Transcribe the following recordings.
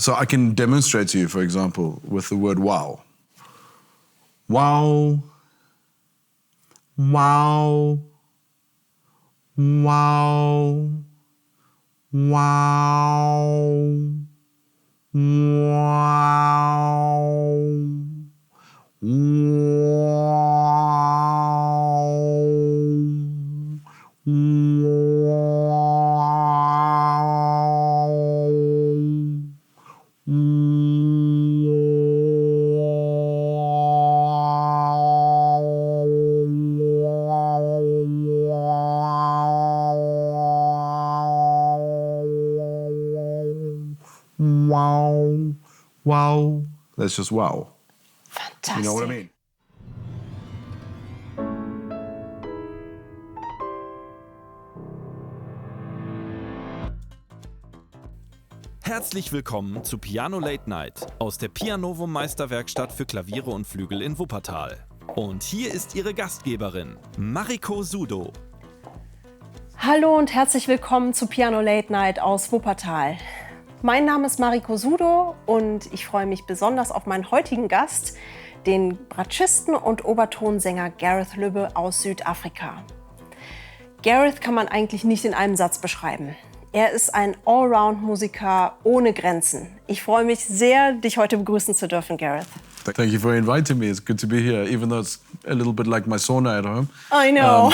So I can demonstrate to you, for example, with the word wow. Wow. Wow. Wow. Wow. Wow. Wow. That's just wow. Fantastic. You know what I mean? Herzlich willkommen zu Piano Late Night aus der Pianovo Meisterwerkstatt für Klaviere und Flügel in Wuppertal. Und hier ist Ihre Gastgeberin, Mariko Sudo. Hallo und herzlich willkommen zu Piano Late Night aus Wuppertal. Mein Name ist Mariko Sudo und ich freue mich besonders auf meinen heutigen Gast, den Bratschisten und Obertonsänger Gareth Lubbe aus Südafrika. Gareth kann man eigentlich nicht in einem Satz beschreiben. Er ist ein Allround-Musiker ohne Grenzen. Ich freue mich sehr, dich heute begrüßen zu dürfen, Gareth. Thank you for inviting me. It's good to be here, even though it's a little bit like my sauna at home. I know.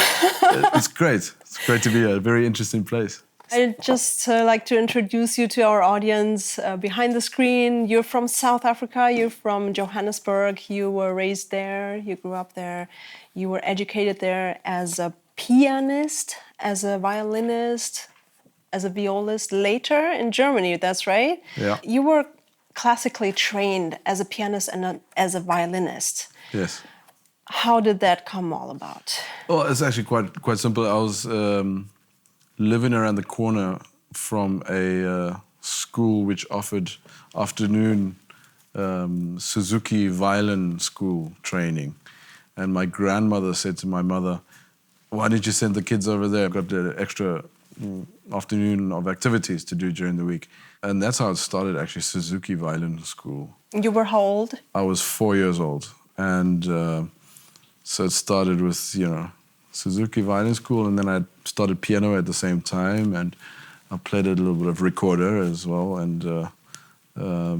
It's great. It's great to be here. A very interesting place. I'd just like to introduce you to our audience. Behind the screen, you're from South Africa, you're from Johannesburg, you were raised there, you grew up there, you were educated there as a pianist, as a violinist, as a violist, later in Germany, that's right? Yeah. You were classically trained as a pianist and as a violinist. Yes. How did that come all about? Well, it's actually quite simple. I was living around the corner from a school which offered afternoon Suzuki violin school training. And my grandmother said to my mother, why didn't you send the kids over there? I've got the extra afternoon of activities to do during the week. And that's how it started, actually, Suzuki violin school. You were how old? I was 4 years old. And so it started with, Suzuki violin school, and then I started piano at the same time, and I played a little bit of recorder as well. And I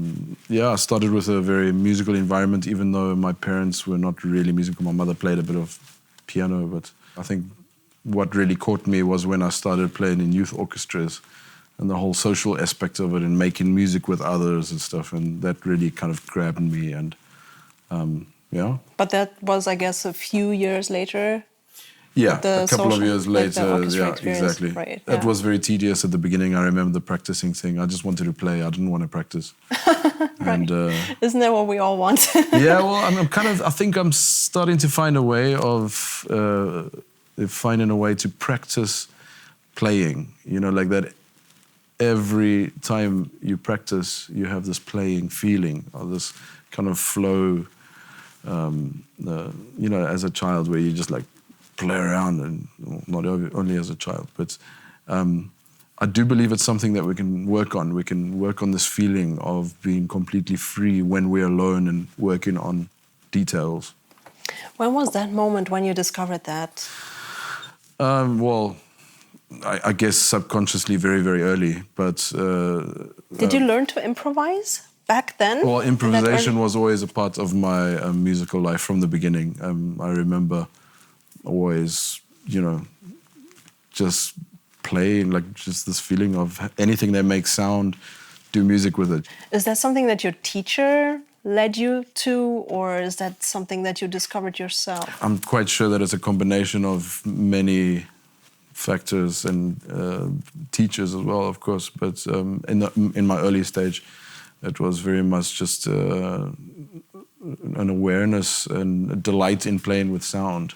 started with a very musical environment, even though my parents were not really musical. My mother played a bit of piano, but I think what really caught me was when I started playing in youth orchestras and the whole social aspect of it and making music with others and stuff, and that really kind of grabbed me. And But that was, I guess, a few years later. Yeah, a couple of years later. Yeah, exactly. Right, It was very tedious at the beginning. I remember the practicing thing. I just wanted to play. I didn't want to practice. Right. And isn't that what we all want? Yeah, well, I think I'm starting to find a way of to practice playing. Like that. Every time you practice, you have this playing feeling or this kind of flow. As a child, where you just like play around, and not only as a child, but I do believe it's something that we can work on. We can work on this feeling of being completely free when we're alone and working on details. When was that moment when you discovered that? I guess subconsciously very, very early. But did you learn to improvise back then? Well, improvisation was always a part of my musical life from the beginning. I remember always, just playing, like just this feeling of anything that makes sound, do music with it. Is that something that your teacher led you to, or is that something that you discovered yourself? I'm quite sure that it's a combination of many factors and teachers as well, of course. But in my early stage, it was very much just an awareness and a delight in playing with sound,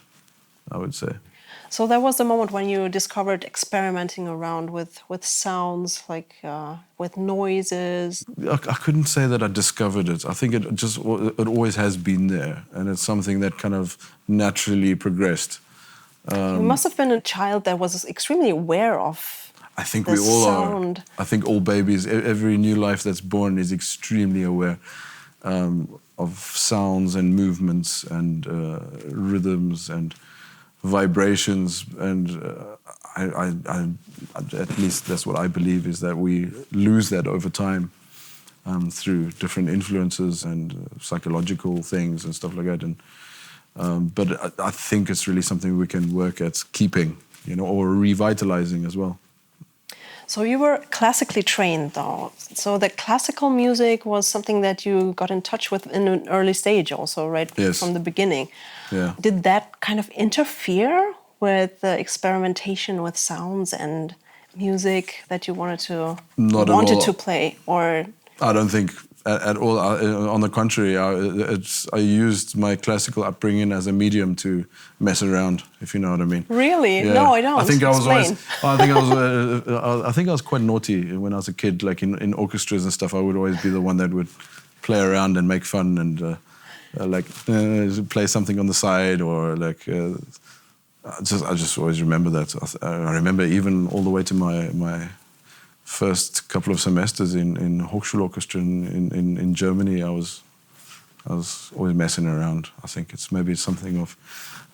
I would say. So that was the moment when you discovered experimenting around with sounds, like with noises. I couldn't say that I discovered it. I think it always has been there, and it's something that kind of naturally progressed. You must have been a child that was extremely aware of I think the we all sound. are. I think all babies, every new life that's born is extremely aware of sounds and movements and rhythms and vibrations. And I, at least that's what I believe, is that we lose that over time through different influences and psychological things and stuff like that. And but I think it's really something we can work at keeping, or revitalizing as well. So you were classically trained, though. So the classical music was something that you got in touch with in an early stage also, right? Yes. From the beginning. Yeah. Did that kind of interfere with the experimentation with sounds and music that you wanted to play? Or I don't think at all. On the contrary, I used my classical upbringing as a medium to mess around, if you know what I mean. Really? Yeah. No, I don't. I think I was Explain. I think I was quite naughty when I was a kid. Like in orchestras and stuff, I would always be the one that would play around and make fun and play something on the side, or I just always remember that. I remember even all the way to my first couple of semesters in Hochschulorchestra in Germany. I was always messing around. I think it's maybe something of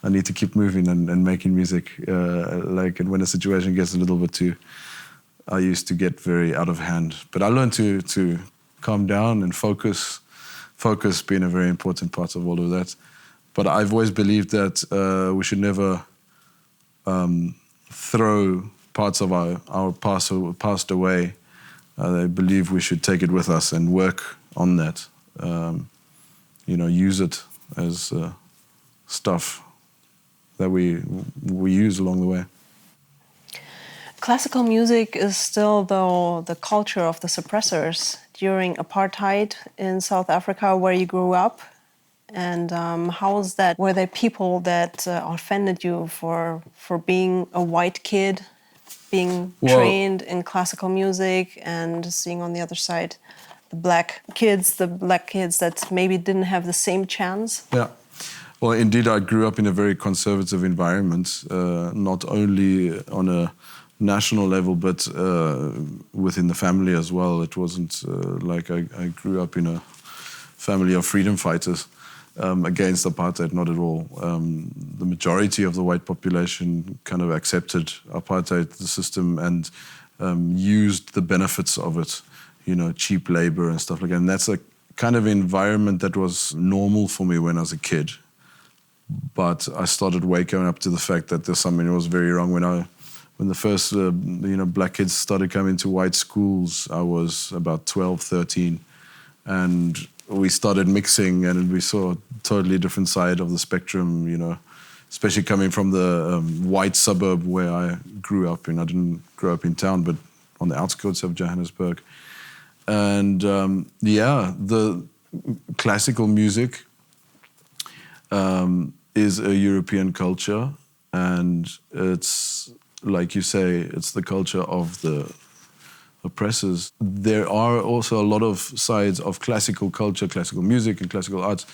I need to keep moving and making music. And when a situation gets a little bit too, I used to get very out of hand. But I learned to calm down and focus. Focus being a very important part of all of that. But I've always believed that we should never throw parts of our past away. I believe we should take it with us and work on that. Use it as stuff that we use along the way. classical music is still, though, the culture of the suppressors during apartheid in South Africa, where you grew up. And how was that? Were there people that offended you for being a white kid, being trained in classical music, and seeing on the other side the black kids that maybe didn't have the same chance? Yeah. Well, indeed, I grew up in a very conservative environment, not only on a national level, but within the family as well. It wasn't like I grew up in a family of freedom fighters against apartheid, not at all. The majority of the white population kind of accepted apartheid, the system, and used the benefits of it, cheap labor and stuff like that. And that's a kind of environment that was normal for me when I was a kid. But I started waking up to the fact that there's something that was very wrong when the first black kids started coming to white schools. I was about 12, 13, and we started mixing, and we saw a totally different side of the spectrum, especially coming from the white suburb where I grew up in. I didn't grow up in town, but on the outskirts of Johannesburg. And the classical music is a European culture, and it's, like you say, it's the culture of the oppressors. There are also a lot of sides of classical culture, classical music and classical arts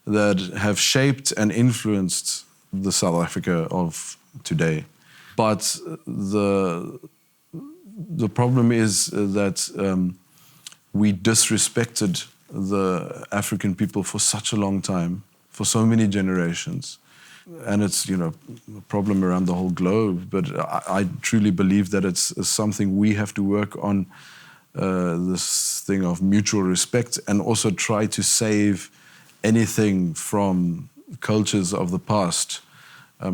that have shaped and influenced the South Africa of today. But the problem is that we disrespected the African people for such a long time, for so many generations. And it's, a problem around the whole globe. But I truly believe that it's something we have to work on, this thing of mutual respect, and also try to save anything from cultures of the past,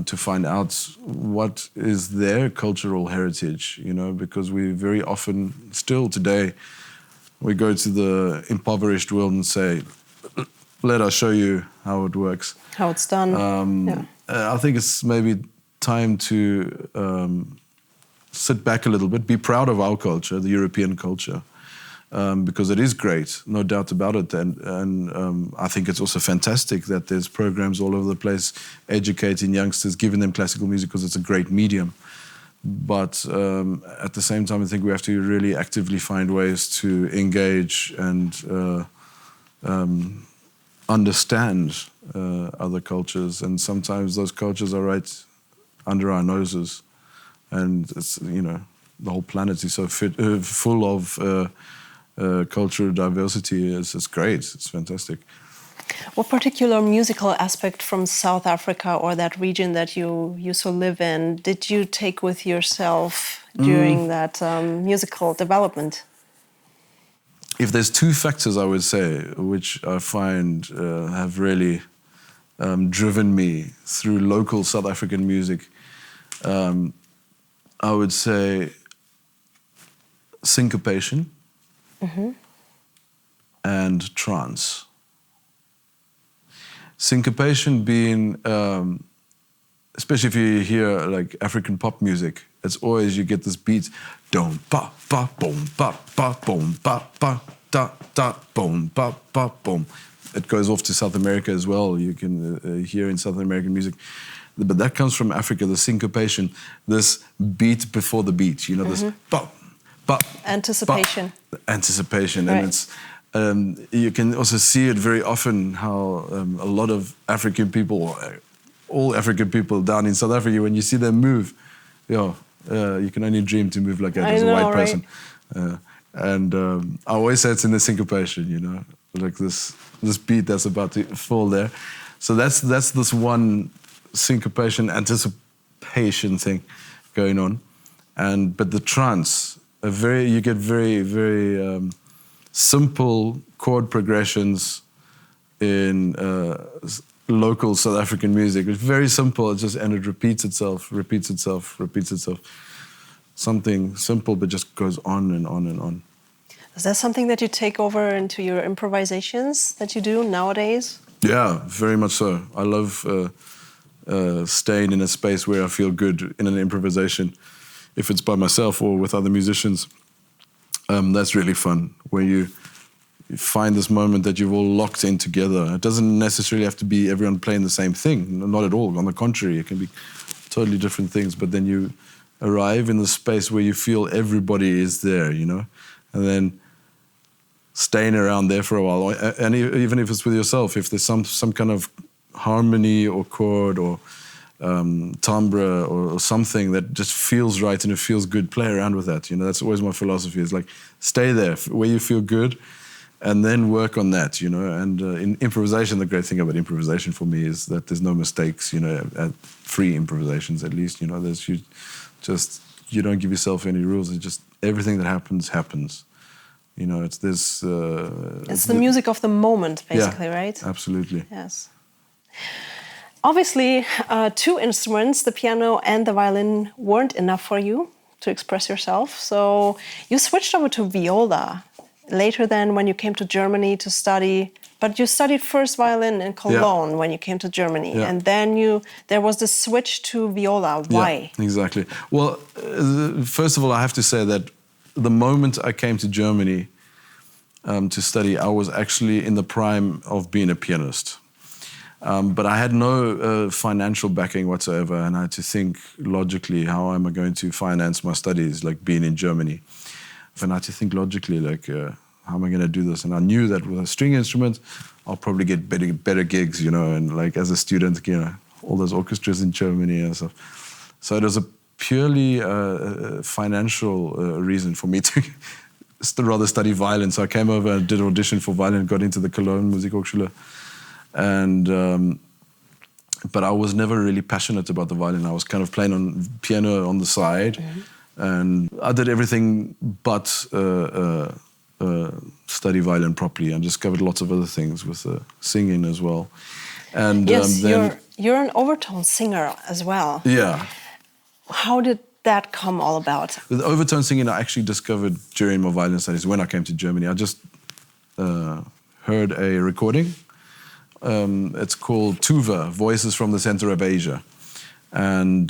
to find out what is their cultural heritage, because we very often, still today, we go to the impoverished world and say, let us show you how it works. How it's done. I think it's maybe time to sit back a little bit, be proud of our culture, the European culture, because it is great, no doubt about it. And I think it's also fantastic that there's programs all over the place educating youngsters, giving them classical music, because it's a great medium. But at the same time, I think we have to really actively find ways to engage and understand other cultures, and sometimes those cultures are right under our noses, and it's the whole planet is so full of cultural diversity. It's great. It's fantastic. What particular musical aspect from South Africa or that region that you used to live in did you take with yourself during that musical development? If there's two factors, I would say, which I find have really driven me through local South African music, I would say syncopation and trance. Syncopation being, especially if you hear like African pop music, it's always you get this beat, dom pa pa boom pa pa boom pa pa da da boom pa pa boom. It goes off to South America as well. You can hear in South American music, but that comes from Africa. The syncopation, this beat before the beat. You know, this pa pa anticipation. Anticipation, right. And it's. You can also see it very often how a lot of African people, all African people down in South Africa, when you see them move, you can only dream to move like that as a white person. And I always say it's in the syncopation, you know, like this beat that's about to fall there. So that's this one syncopation, anticipation thing going on. But the trance, you get very, very simple chord progressions in local South African music. It's very simple, and it repeats itself. Something simple, but just goes on and on and on. Is that something that you take over into your improvisations that you do nowadays? Yeah, very much so. I love staying in a space where I feel good in an improvisation, if it's by myself or with other musicians. That's really fun, where you find this moment that you've all locked in together. It doesn't necessarily have to be everyone playing the same thing, not at all. On the contrary, it can be totally different things, but then you arrive in the space where you feel everybody is there, you know, and then staying around there for a while. And even if it's with yourself, if there's some kind of harmony or chord or timbre or something that just feels right and it feels good, play around with that. You know, that's always my philosophy. It's like, stay there where you feel good and then work on that, you know. And in improvisation, the great thing about improvisation for me is that there's no mistakes, you know, at free improvisations at least, you know. You don't give yourself any rules. It's just everything that happens. You know, it's this... it's the music of the moment, basically, yeah, right? Absolutely. Yes. Obviously, two instruments, the piano and the violin, weren't enough for you to express yourself. So you switched over to viola later than when you came to Germany to study. But you studied first violin in Cologne when you came to Germany. Yeah. And then there was the switch to viola. Why? Yeah, exactly. Well, first of all, I have to say that the moment I came to Germany to study, I was actually in the prime of being a pianist. But I had no financial backing whatsoever, and I had to think logically, how am I going to finance my studies, like being in Germany? And I had to think logically, like, how am I going to do this? And I knew that with a string instrument, I'll probably get better gigs, you know, and like as a student, you know, all those orchestras in Germany and stuff. So it was a purely financial reason for me to rather study violin. So I came over and did an audition for violin, got into the Cologne Musikhochschule. And but I was never really passionate about the violin. I was kind of playing on piano on the side, and I did everything but study violin properly, and discovered lots of other things with singing as well. And yes, you're an overtone singer as well. Yeah. How did that come all about? With overtone singing, I actually discovered during my violin studies when I came to Germany. I just heard a recording. It's called Tuva, Voices from the Center of Asia. And,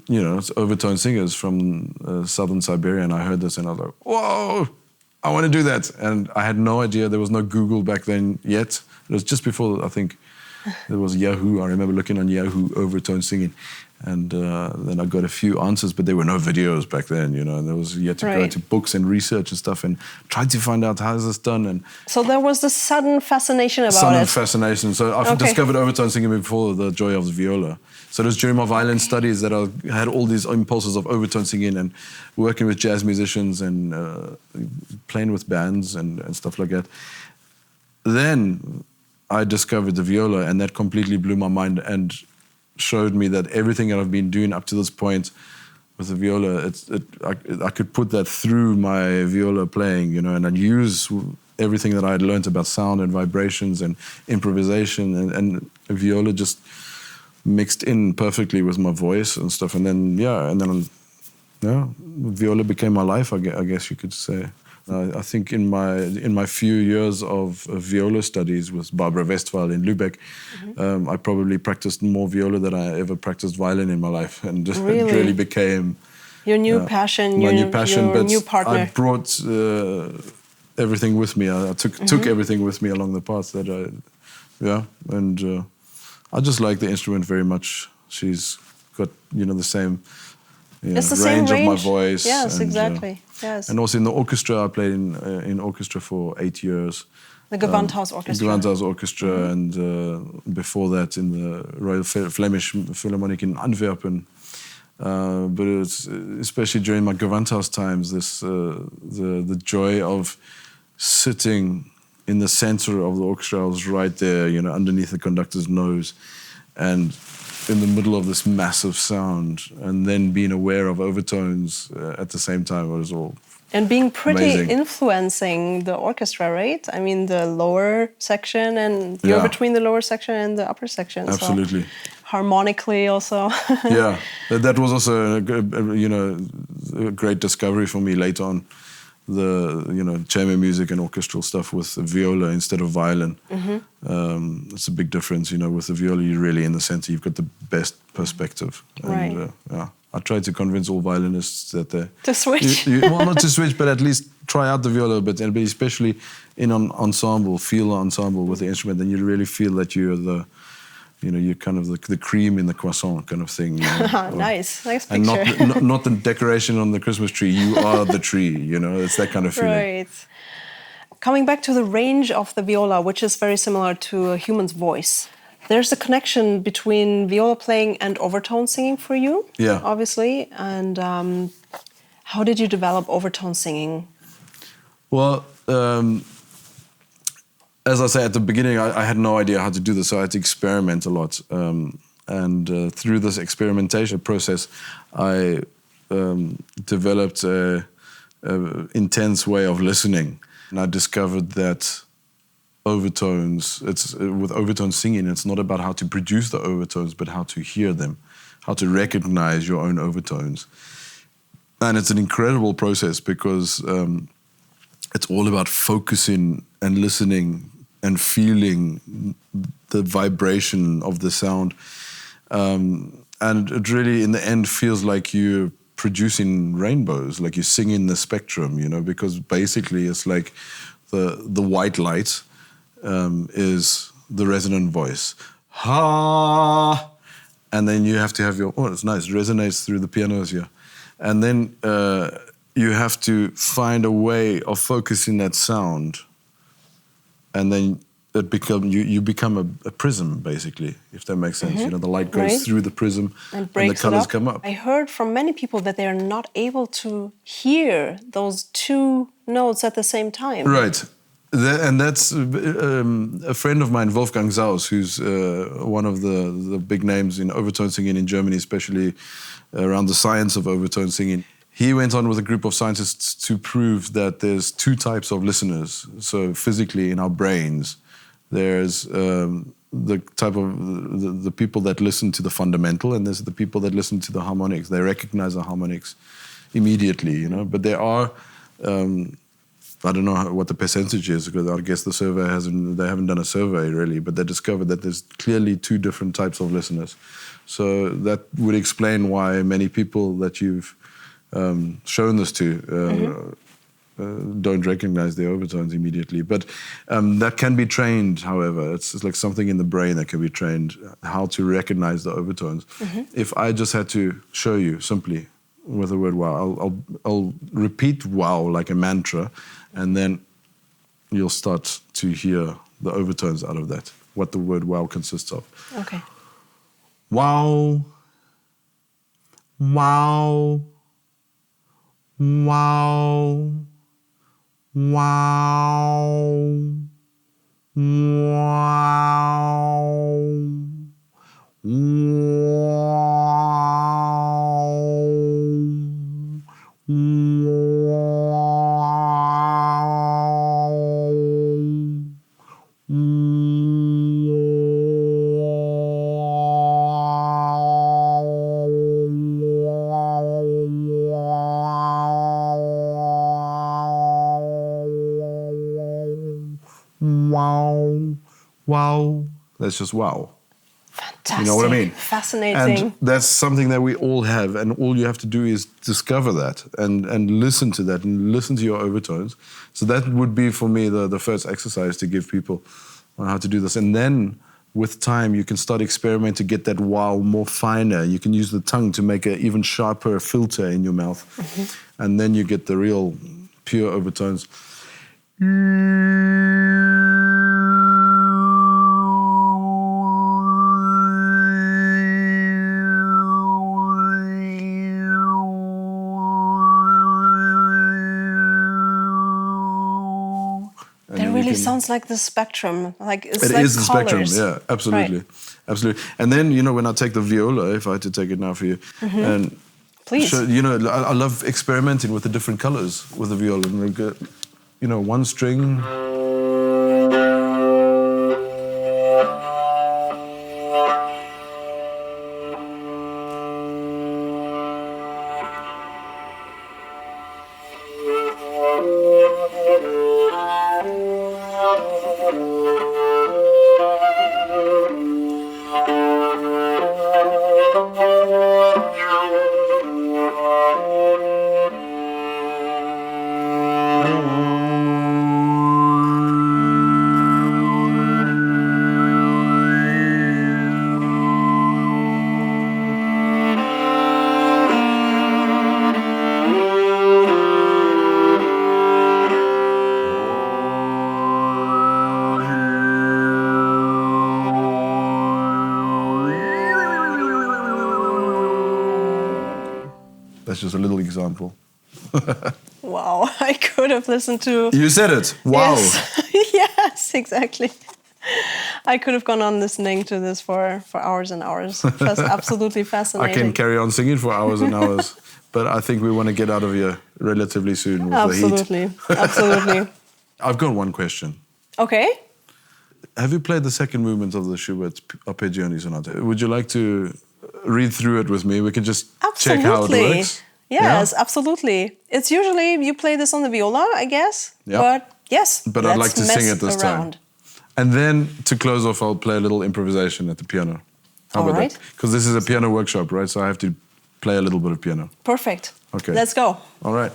you know, it's overtone singers from southern Siberia. And I heard this and I was like, whoa, I want to do that. And I had no idea. There was no Google back then yet. It was just before, I think, there was Yahoo. I remember looking on Yahoo, overtone singing. And then I got a few answers, but there were no videos back then, you know. And you had to go to books and research and stuff, and try to find out how is this done. And so there was this sudden fascination about sudden it. fascination. So I discovered Overtone Singing before the joy of the viola. So it was during my violin studies that I had all these impulses of Overtone Singing and working with jazz musicians and playing with bands and stuff like that. Then I discovered the viola, and that completely blew my mind and showed me that everything that I've been doing up to this point with the viola, I could put that through my viola playing, you know, and I'd use everything that I had learned about sound and vibrations and improvisation, and viola just mixed in perfectly with my voice and stuff. And then, viola became my life, I guess you could say. I think in my few years of viola studies with Barbara Westphal in Lübeck, I probably practiced more viola than I ever practiced violin in my life, and it really became your new passion, my your new passion. Your but new partner. I brought everything with me. I took everything with me along the path that I just like the instrument very much. She's got the same. It's the range same of my voice. Yes, exactly. Yes. And also in the orchestra, I played in orchestra for 8 years. The Gewandhaus Orchestra. The Gewandhaus Orchestra, and before that in the Royal Flemish Philharmonic in Antwerpen. But it's especially during my Gewandhaus times, the joy of sitting in the center of the orchestra. I was right there, underneath the conductor's nose, and in the middle of this massive sound, and then being aware of overtones at the same time. It was all being pretty amazing. Influencing the orchestra, right? I mean, the lower section, and you're between the lower section and the upper section. Absolutely. So harmonically also. Yeah, that was also a great discovery for me later on. The chamber music and orchestral stuff with the viola instead of violin. It's a big difference. With the viola, you're really in the center. You've got the best perspective. Right. And, I try to convince all violinists that they to switch. Well, not to switch, but at least try out the viola. But especially in an ensemble, feel the ensemble with the instrument, then you really feel that you're you're kind of the cream in the croissant kind of thing. Nice picture. And not the decoration on the Christmas tree. You are the tree, It's that kind of feeling. Right. Coming back to the range of the viola, which is very similar to a human's voice. There's a connection between viola playing and overtone singing for you, obviously. And how did you develop overtone singing? Well, as I say at the beginning, I had no idea how to do this, so I had to experiment a lot. And through this experimentation process, I developed an intense way of listening. And I discovered that overtones, with overtone singing, it's not about how to produce the overtones, but how to hear them, how to recognize your own overtones. And it's an incredible process because it's all about focusing and listening and feeling the vibration of the sound. And it really, in the end, feels like you're producing rainbows, like you're singing the spectrum, because basically it's like the white light is the resonant voice. Ha! And then you have to have it's nice, it resonates through the pianos here. And then you have to find a way of focusing that sound, and then you become a prism, basically, if that makes sense. The light goes through the prism and the colors come up. I heard from many people that they are not able to hear those two notes at the same time. Right. And that's a friend of mine, Wolfgang Saus, who's one of the big names in overtone singing in Germany, especially around the science of overtone singing. He went on with a group of scientists to prove that there's two types of listeners. So physically in our brains, there's the type of the people that listen to the fundamental, and there's the people that listen to the harmonics. They recognize the harmonics immediately, But there are I don't know what the percentage is, because I guess they haven't done a survey really, but they discovered that there's clearly two different types of listeners. So that would explain why many people that you've shown this to don't recognize the overtones immediately. But that can be trained, however. It's like something in the brain that can be trained, how to recognize the overtones. If I just had to show you simply with the word wow, I'll repeat wow like a mantra, and then you'll start to hear the overtones out of that, what the word wow consists of. Okay. Wow, wow, wow, wow, wow. That's just wow. Fantastic. You know what I mean? Fascinating. And that's something that we all have, and all you have to do is discover that and listen to that and listen to your overtones. So that would be, for me, the first exercise to give people on how to do this. And then, with time, you can start experimenting to get that wow more finer. You can use the tongue to make an even sharper filter in your mouth. And then you get the real, pure overtones. Sounds like the spectrum, like it's it like is the spectrum, colors. yeah, absolutely, Right. Absolutely. And then, you know, when I take the viola, if I had to take it now for you, and Please. so, you know, I love experimenting with the different colors with the viola, and like, you know, one string. That's just a little example. Wow, I could have listened to... You said it. Wow. Yes, yes, exactly. I could have gone on listening to this for hours and hours. That's absolutely I fascinating. can carry on singing for hours and hours, but I think we want to get out of here relatively soon with the heat. Absolutely, absolutely. I've got one question. Okay. Have you played the second movement of the Schubert Arpeggione Sonata? Would you like to read through it with me? We can just check how it Absolutely. works. Yes, Yeah? absolutely. It's usually you play this on the viola, I guess. Yeah. But yes, But I'd like let's to sing mess it this around. time. And then to close off, I'll play a little improvisation at the piano. How All about right. that? Because this is a piano workshop, right? So I have to play a little bit of piano. Perfect. Okay. Let's go. All right.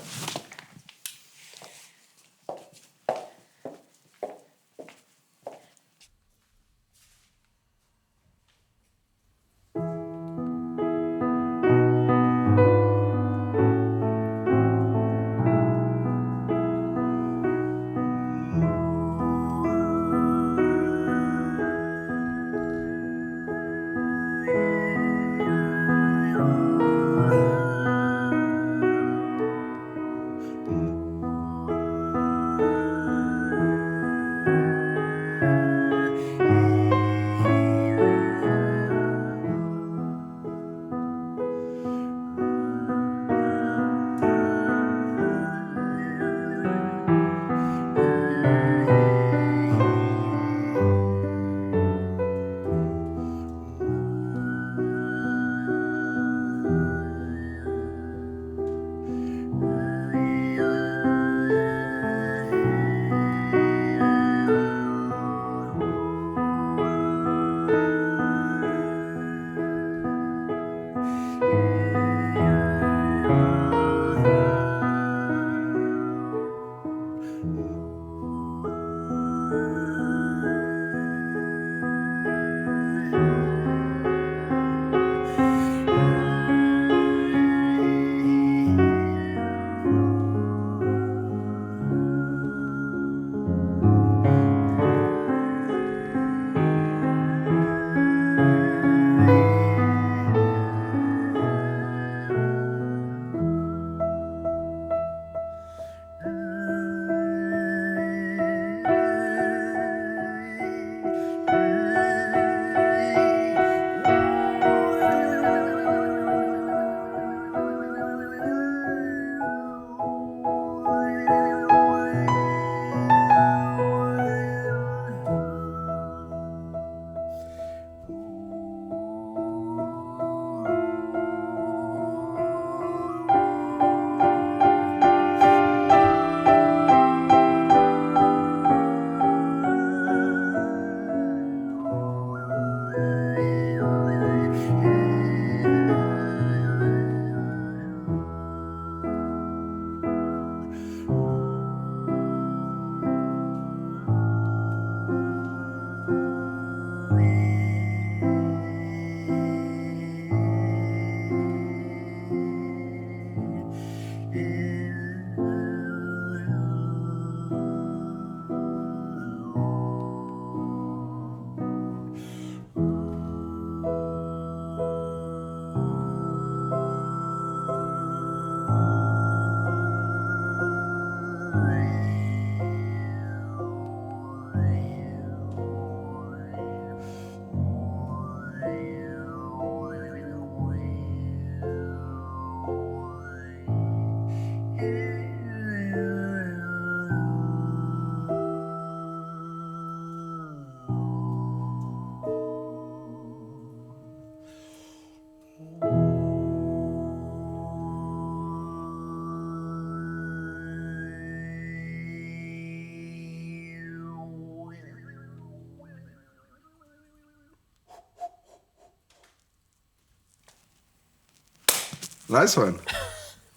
Nice one.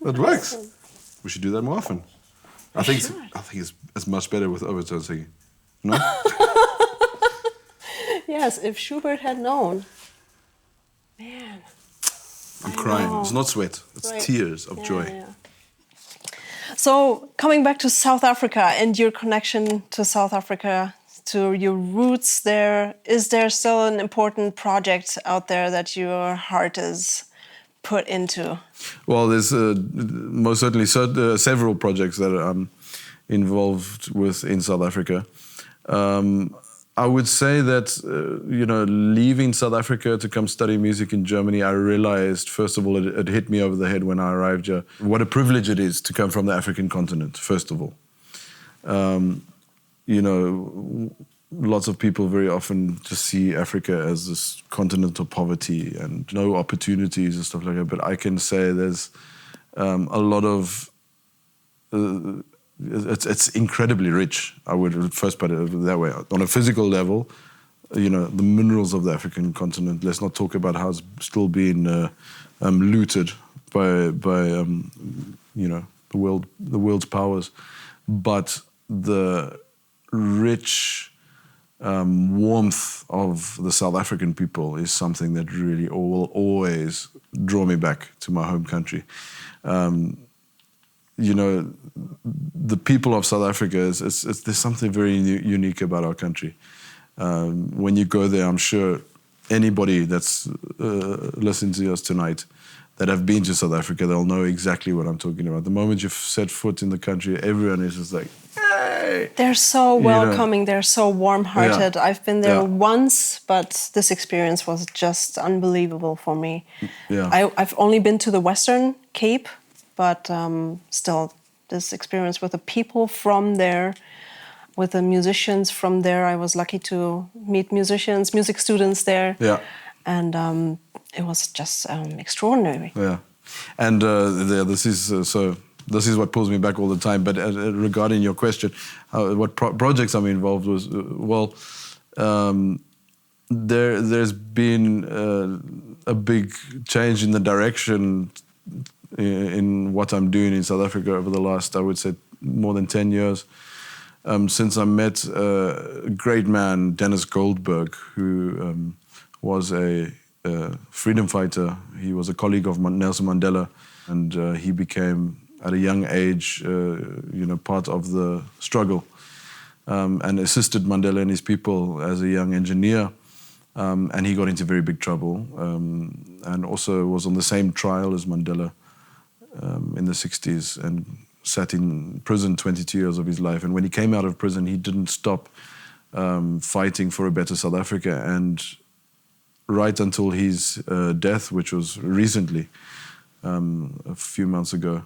That works. We should do that more often. I think it's much better with overtone singing. No? Yes, if Schubert had known. Man. I'm crying. know. It's not sweat. It's Right. tears of joy. Yeah. So, coming back to South Africa and your connection to South Africa, to your roots there, is there still an important project out there that your heart is put into? Well, there's most certainly several projects that I'm involved with in South Africa. I would say that, leaving South Africa to come study music in Germany, I realized, first of all, it hit me over the head when I arrived here, what a privilege it is to come from the African continent, first of all. Lots of people very often just see Africa as this continent of poverty and no opportunities and stuff like that. But I can say there's a lot of... It's incredibly rich. I would first put it that way. On a physical level, the minerals of the African continent. Let's not talk about how it's still being looted by the world's powers, but the rich warmth of the South African people is something that really will always draw me back to my home country. The people of South Africa, there's something very unique about our country. When you go there, I'm sure anybody that's listening to us tonight that have been to South Africa, they'll know exactly what I'm talking about. The moment you've set foot in the country, everyone is just like, hey! They're so welcoming, they're so warm-hearted. Yeah. I've been there once, but this experience was just unbelievable for me. Yeah. I've only been to the Western Cape, but still, this experience with the people from there, with the musicians from there, I was lucky to meet musicians, music students there. Yeah. And it was just extraordinary. Yeah. And this is what pulls me back all the time. But regarding your question, what projects I'm involved with, there's been a big change in the direction in what I'm doing in South Africa over the last, I would say, more than 10 years. Since I met a great man, Dennis Goldberg, who was a freedom fighter. He was a colleague of Nelson Mandela, and he became, at a young age, part of the struggle, and assisted Mandela and his people as a young engineer. And he got into very big trouble, and also was on the same trial as Mandela in the 60s, and sat in prison 22 years of his life. And when he came out of prison, he didn't stop fighting for a better South Africa. And right until his death, which was recently, a few months ago,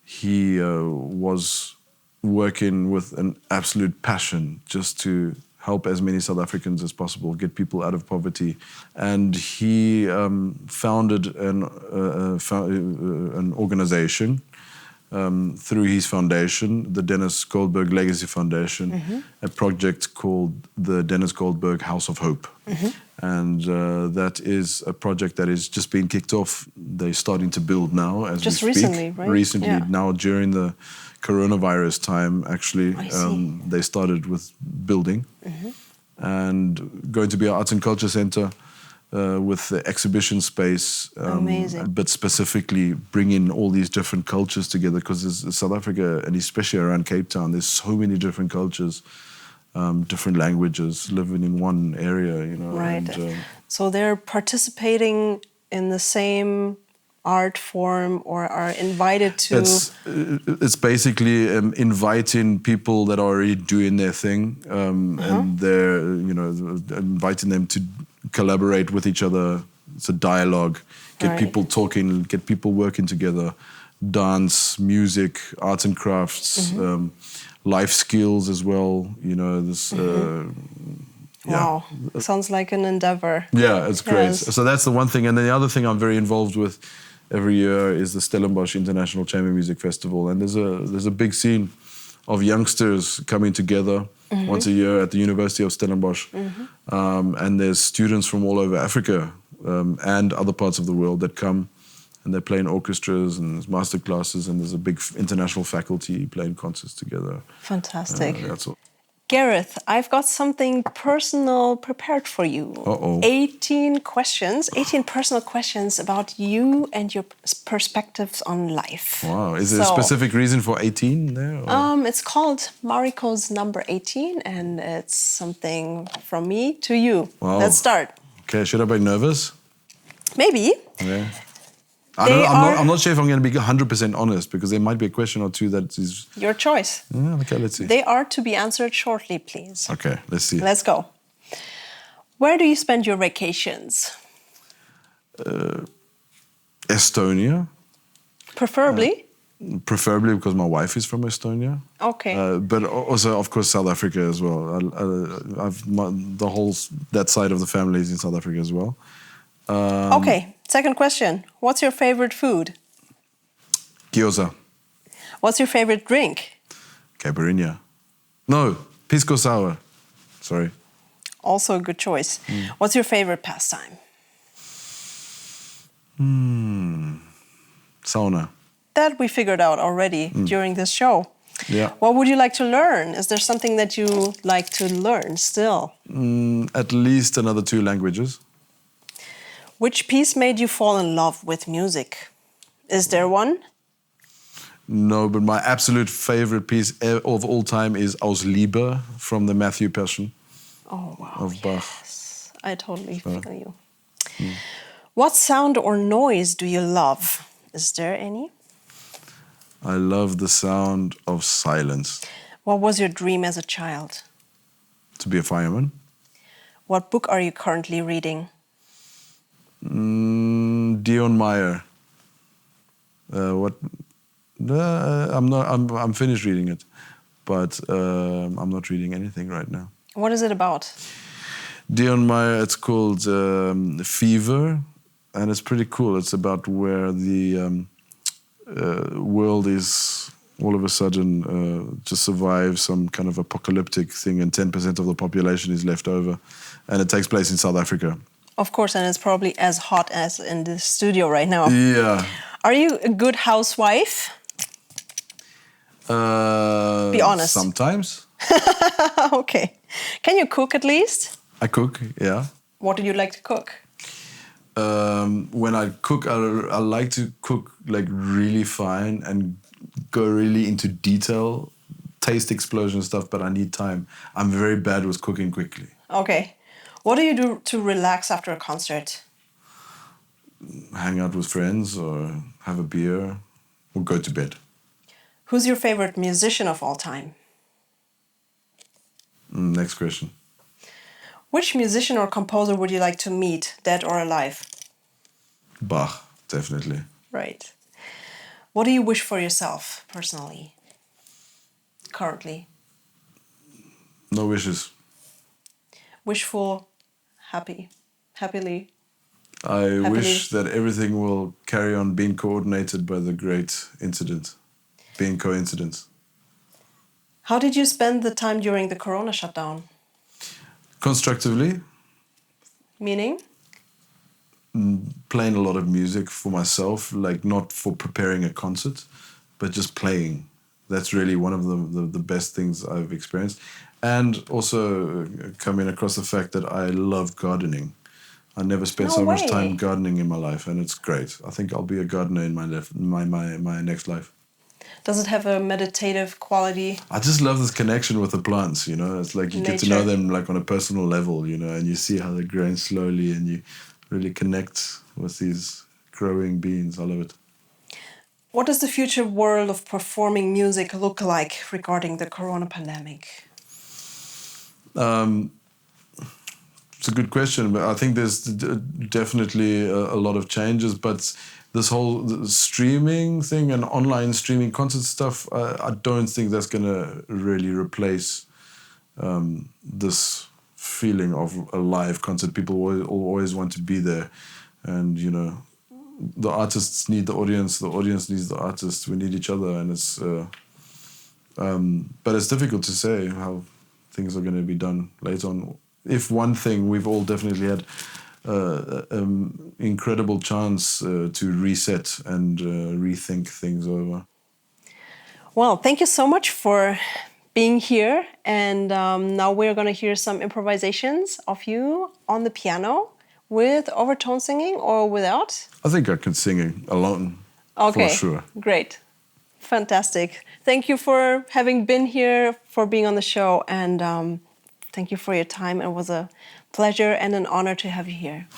he was working with an absolute passion just to help as many South Africans as possible, get people out of poverty. And he founded an organization through his foundation, the Dennis Goldberg Legacy Foundation, a project called the Dennis Goldberg House of Hope. And that is a project that is just being kicked off. They're starting to build now as just we speak. Recently, right? Recently, yeah. Now during the coronavirus time, actually, they started with building. And going to be an arts and culture center with the exhibition space. Amazing. But specifically bringing all these different cultures together, because South Africa, and especially around Cape Town, there's so many different cultures, different languages living in one area, Right. And, so they're participating in the same art form, or are invited to... It's basically inviting people that are already doing their thing, and they're inviting them to collaborate with each other. It's a dialogue, get people talking, get people working together, dance, music, arts and crafts, life skills as well. Wow, sounds like an endeavor. Yeah, it's great. Yes. So that's the one thing. And then the other thing I'm very involved with every year is the Stellenbosch International Chamber Music Festival. And there's a big scene of youngsters coming together once a year at the University of Stellenbosch. And there's students from all over Africa and other parts of the world that come and they play in orchestras and there's master classes, and there's a big international faculty playing concerts together. Fantastic. That's all. Gareth, I've got something personal prepared for you. Uh-oh. 18 personal questions about you and your perspectives on life. Wow, is there a specific reason for 18 there? Or? It's called Mariko's number 18, and it's something from me to you. Wow. Let's start. Okay, should I be nervous? Maybe. Yeah. I'm not sure if I'm going to be 100% honest, because there might be a question or two that is... Your choice. Yeah, okay, let's see. They are to be answered shortly, please. Okay, let's see. Let's go. Where do you spend your vacations? Estonia. Preferably? Preferably because my wife is from Estonia. Okay. But also, of course, South Africa as well. That side of the family is in South Africa as well. Okay, second question. What's your favorite food? Gyoza. What's your favorite drink? Caipirinha. No, pisco sour. Sorry. Also a good choice. What's your favorite pastime? Sauna. That we figured out already during this show. Yeah. What would you like to learn? Is there something that you like to learn still? At least another 2 languages. Which piece made you fall in love with music? Is there one? No, but my absolute favorite piece of all time is Aus Liebe from the Matthew Passion. Oh, wow. Of Bach. Yes, I totally feel you. What sound or noise do you love? Is there any? I love the sound of silence. What was your dream as a child? To be a fireman. What book are you currently reading? Dion Meyer. I'm finished reading it, but I'm not reading anything right now. What is it about? Dion Meyer, it's called Fever, and it's pretty cool. It's about where the world is all of a sudden just survives some kind of apocalyptic thing, and 10% of the population is left over, and it takes place in South Africa. Of course, and it's probably as hot as in the studio right now. Yeah. Are you a good housewife? Be honest. Sometimes. Okay. Can you cook at least? I cook, yeah. What do you like to cook? When I cook, I like to cook like really fine and go really into detail, taste explosion stuff, but I need time. I'm very bad with cooking quickly. Okay. What do you do to relax after a concert? Hang out with friends or have a beer or go to bed. Who's your favorite musician of all time? Next question. Which musician or composer would you like to meet, dead or alive? Bach, definitely. Right. What do you wish for yourself, personally, currently? No wishes. Wishful, happily. I wish that everything will carry on being coordinated by the great incident, being coincidence. How did you spend the time during the Corona shutdown? Constructively. Meaning? Playing a lot of music for myself, like not for preparing a concert, but just playing. That's really one of the best things I've experienced. And also coming across the fact that I love gardening. I never spent much time gardening in my life, and it's great. I think I'll be a gardener in my next life. Does it have a meditative quality? I just love this connection with the plants, you know. It's like you get to know them like on a personal level, you know, and you see how they're growing slowly, and you really connect with these growing beings. I love it. What does the future world of performing music look like regarding the Corona pandemic? It's a good question, but I think there's definitely a lot of changes. But this whole streaming thing and online streaming concert stuff, I don't think that's going to really replace this feeling of a live concert. People will always want to be there, and you know, the artists need the audience needs the artists. We need each other, and it's but it's difficult to say how things are going to be done later on. If one thing we've all definitely had incredible chance to reset and rethink things over. Well, thank you so much for being here. And now we're going to hear some improvisations of you on the piano with Overtone Singing or without? I think I can sing it alone, Okay, for sure. Great. Fantastic. Thank you for having been here, for being on the show, and thank you for your time. It was a pleasure and an honor to have you here.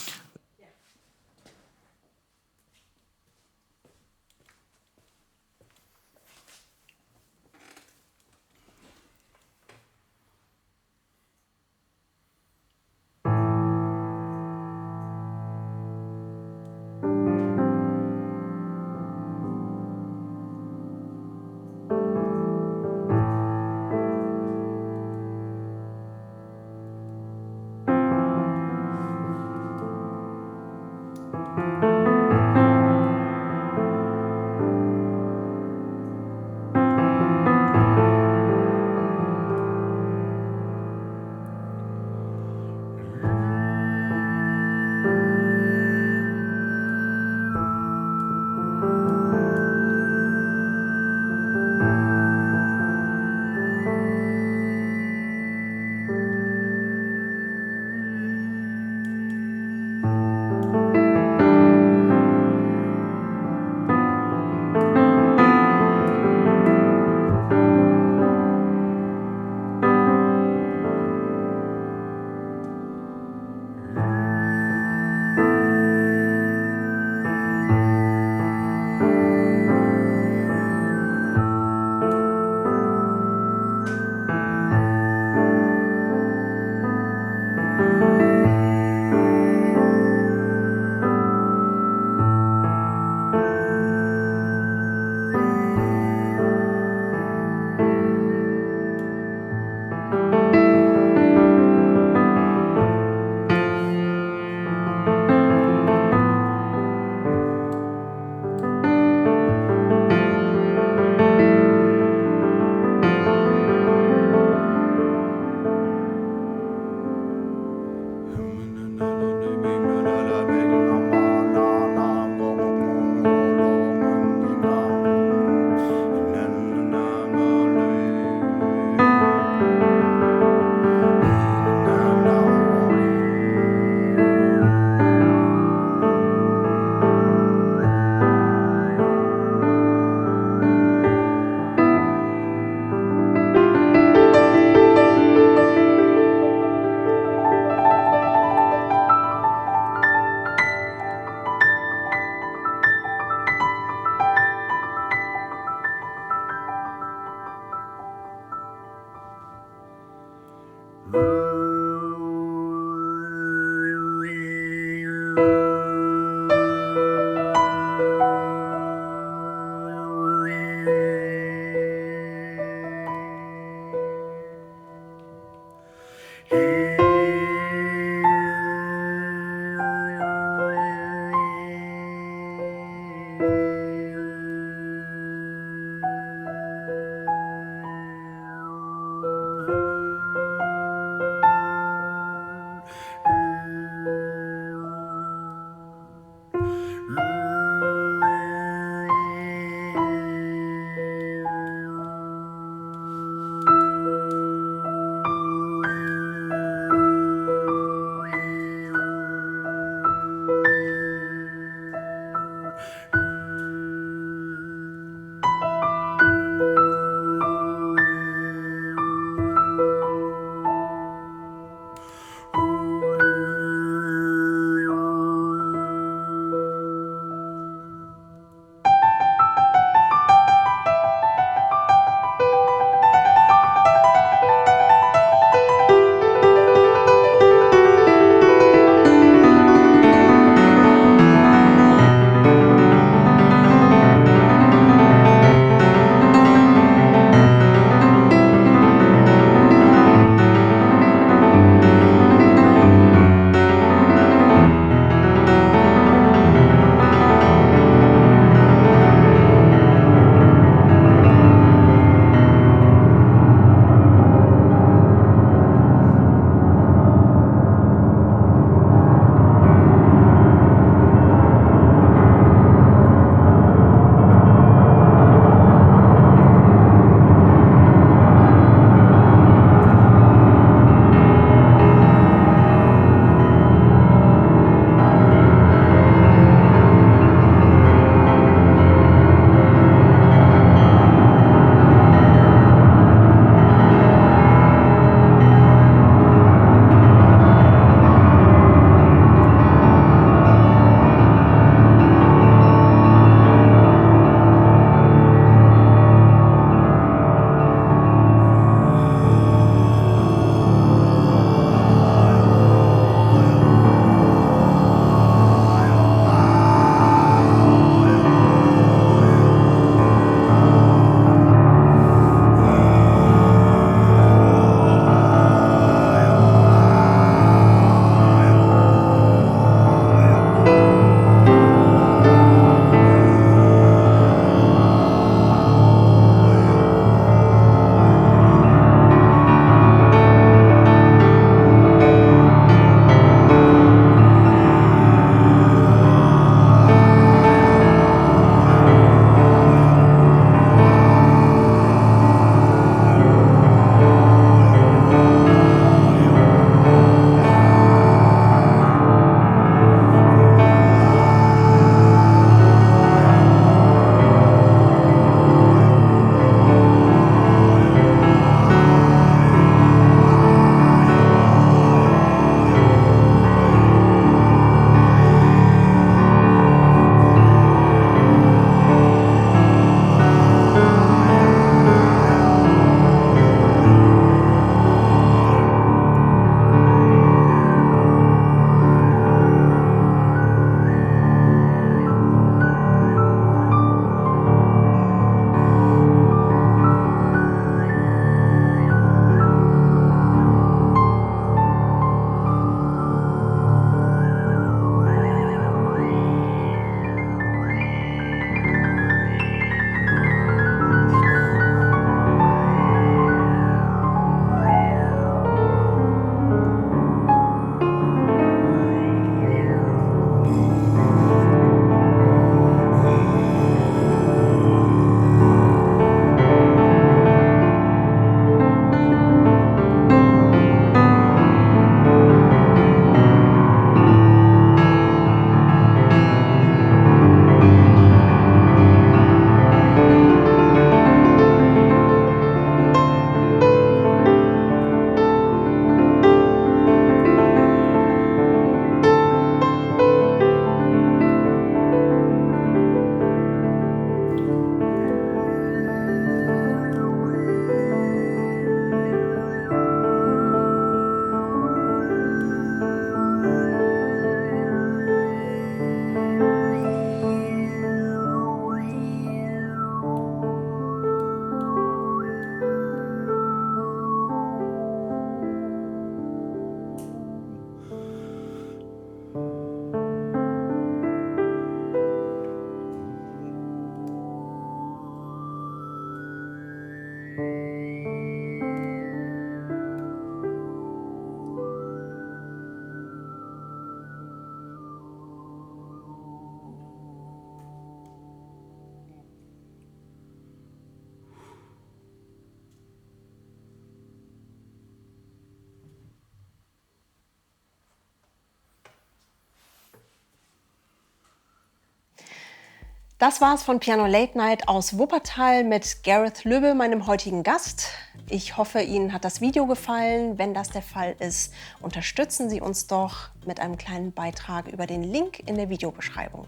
Das war's von Piano Late Night aus Wuppertal mit Gareth Lubbe, meinem heutigen Gast. Ich hoffe, Ihnen hat das Video gefallen. Wenn das der Fall ist, unterstützen Sie uns doch mit einem kleinen Beitrag über den Link in der Videobeschreibung.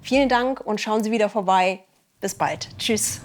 Vielen Dank und schauen Sie wieder vorbei. Bis bald. Tschüss.